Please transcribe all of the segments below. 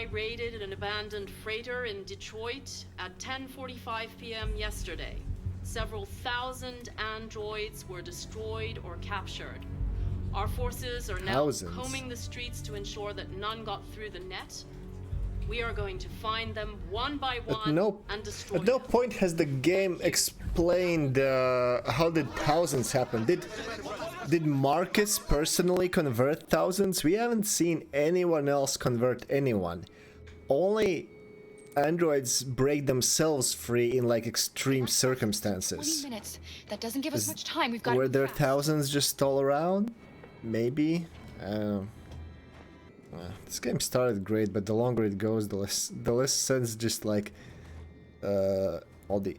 I raided an abandoned freighter in Detroit at 10:45 p.m. yesterday. Several thousand androids were destroyed or captured. Our forces are now combing the streets to ensure that none got through the net. We are going to find them one by one and destroy them. At no point has the game explained how did thousands happen. Did Marcus personally convert thousands? We haven't seen anyone else convert anyone. Only androids break themselves free in like extreme circumstances. 20 minutes. That doesn't give us much time. We've got. Were there thousands just all around? Maybe. This game started great, but the longer it goes, the less sense just like all the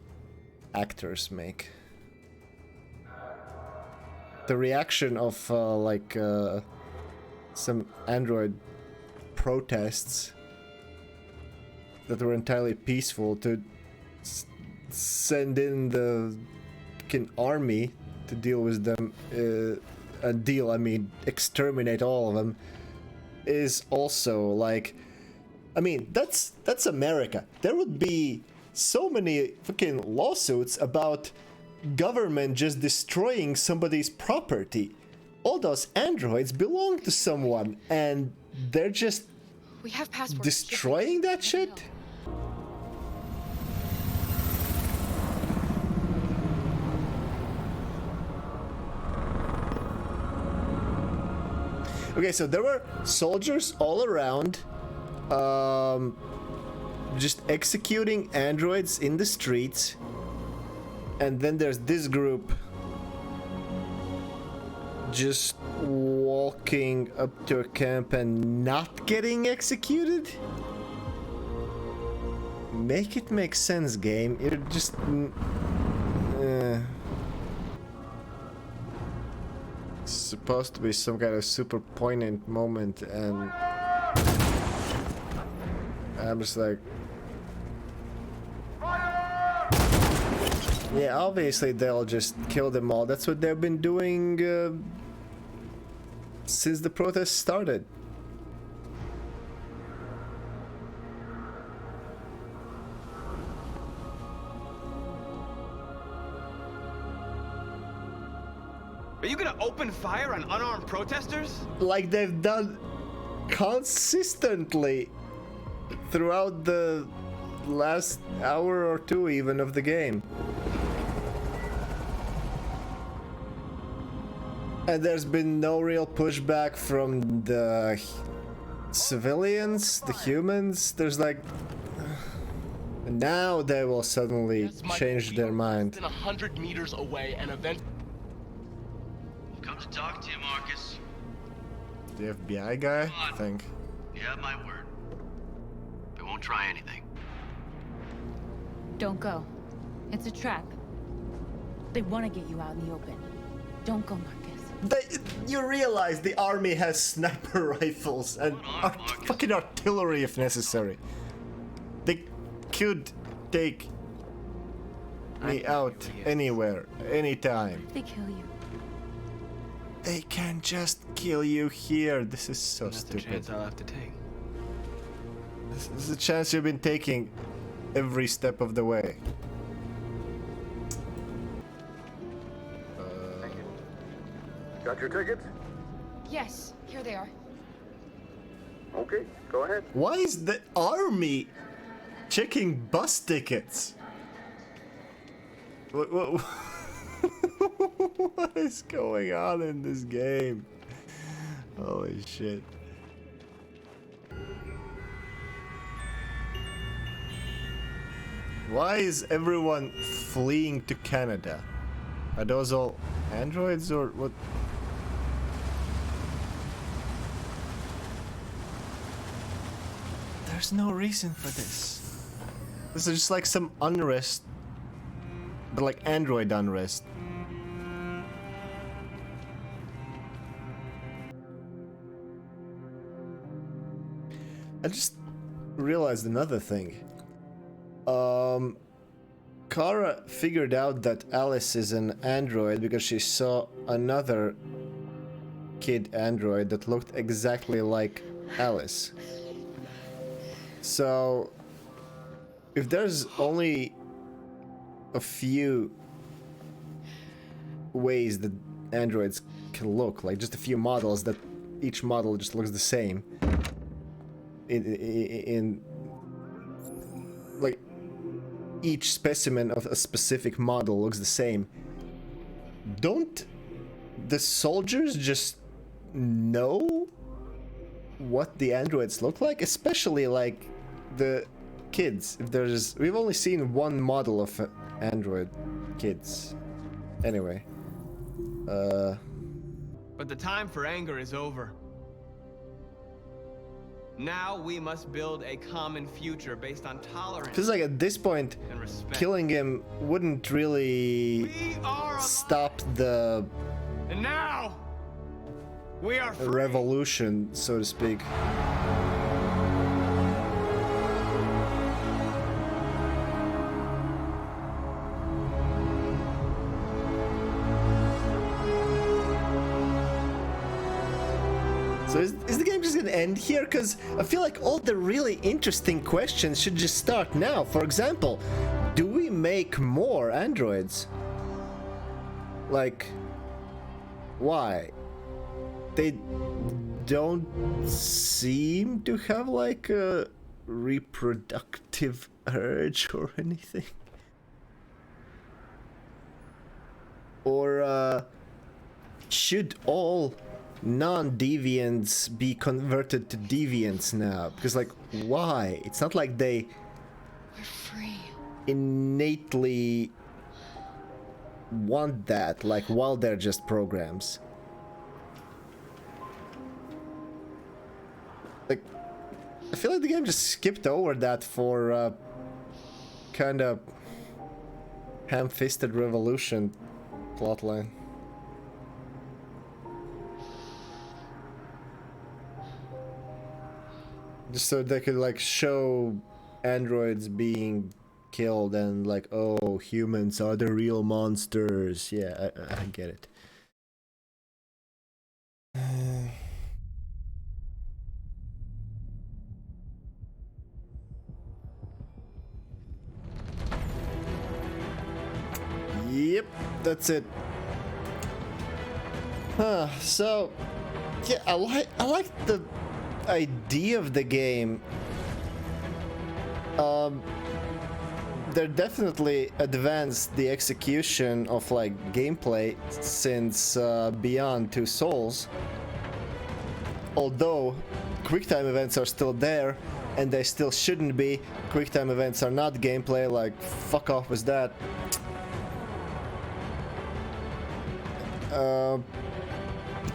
actors make. The reaction of some android protests that were entirely peaceful to send in the fucking army to deal with them, I mean exterminate all of them, is also like, I mean, that's America. There would be so many fucking lawsuits about government just destroying somebody's property. All those androids belong to someone and they're just destroying that shit? Okay, so there were soldiers all around, just executing androids in the streets, and then there's this group just walking up to a camp and not getting executed? Make it make sense, game. You're just... It's supposed to be some kind of super poignant moment, and I'm just like, yeah, obviously they'll just kill them all. That's what they've been doing since the protests started. Are you gonna open fire on unarmed protesters? Like they've done consistently throughout the last hour or two even of the game. And there's been no real pushback from the civilians, the humans. There's like... Now they will suddenly change their mind. 100 meters away and eventually... Come to talk to you, Marcus. The FBI guy, I think. You have my word. We won't try anything. Don't go. It's a trap. They want to get you out in the open. Don't go, Marcus. You realize the army has sniper rifles and fucking artillery if necessary. They could take me out anywhere, anytime. They kill you. They can just kill you here. This is so stupid. That's the chance I'll have to take. This is a chance you've been taking every step of the way. Got your tickets? Yes, here they are. Okay, go ahead. Why is the army checking bus tickets? What is going on in this game? Holy shit. Why is everyone fleeing to Canada? Are those all androids or what? There's no reason for this. This is just like some unrest, but like android unrest. I just realized another thing. Kara figured out that Alice is an android because she saw another kid android that looked exactly like Alice. So, if there's only a few ways that androids can look, like just a few models that each model just looks the same, in like each specimen of a specific model looks the same, don't the soldiers just know what the androids look like? Especially like the kids. If there's, we've only seen one model of android kids. Anyway, But the time for anger is over. Now we must build a common future based on tolerance feels like at this point, and respect. killing him wouldn't really We are stop the and now we are free. revolution, so to speak. So is the game just gonna end here? Because I feel like all the really interesting questions should just start now. For example, do we make more androids? Like, why? They don't seem to have like a reproductive urge or anything. Or should all non-deviants be converted to deviants now? Because like, why? It's not like they We're free. innately want that, like, while they're just programs. Like, I feel like the game just skipped over that for kind of ham-fisted revolution plotline. Just so they could like show androids being killed and like, oh, humans are the real monsters. Yeah, I get it. Yep, that's it. So yeah, I like the idea of the game. They definitely advanced the execution of like gameplay since Beyond Two Souls. Although QuickTime events are still there, and they still shouldn't be. QuickTime events are not gameplay. Like, fuck off with that.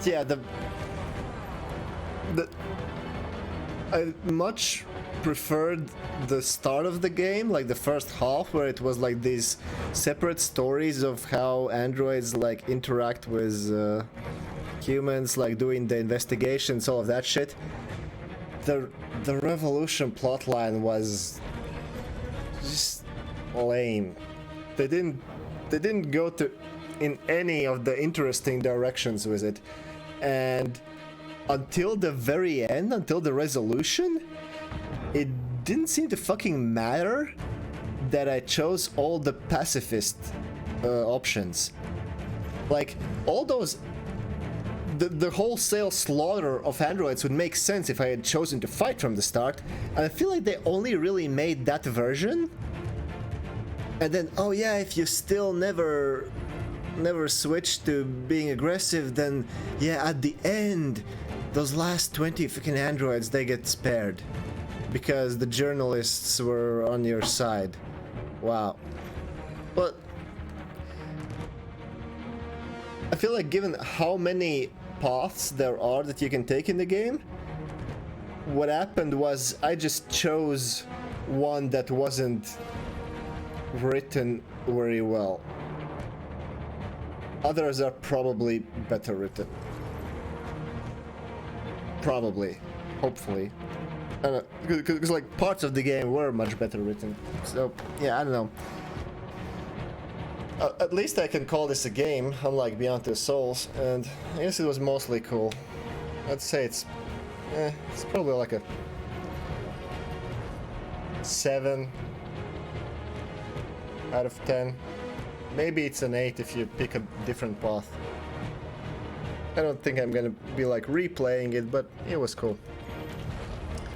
Yeah, I much preferred the start of the game, like the first half, where it was like these separate stories of how androids like interact with humans, like doing the investigations, all of that shit. The Revolution plotline was just lame. They didn't go to in any of the interesting directions with it, and until the very end, until the resolution, it didn't seem to fucking matter that I chose all the pacifist options. Like, all those... The wholesale slaughter of androids would make sense if I had chosen to fight from the start, and I feel like they only really made that version. And then, oh yeah, if you still never switch to being aggressive, then yeah, at the end, those last 20 fucking androids, they get spared because the journalists were on your side. Wow. But I feel like given how many paths there are that you can take in the game, what happened was I just chose one that wasn't written very well. Others are probably better written. Probably. Hopefully. I don't know, because like parts of the game were much better written. So yeah, I don't know. At least I can call this a game, unlike Beyond Two Souls, and I guess it was mostly cool. I'd say it's probably like a 7 out of 10. Maybe it's an 8 if you pick a different path. I don't think I'm gonna be like replaying it, but it was cool.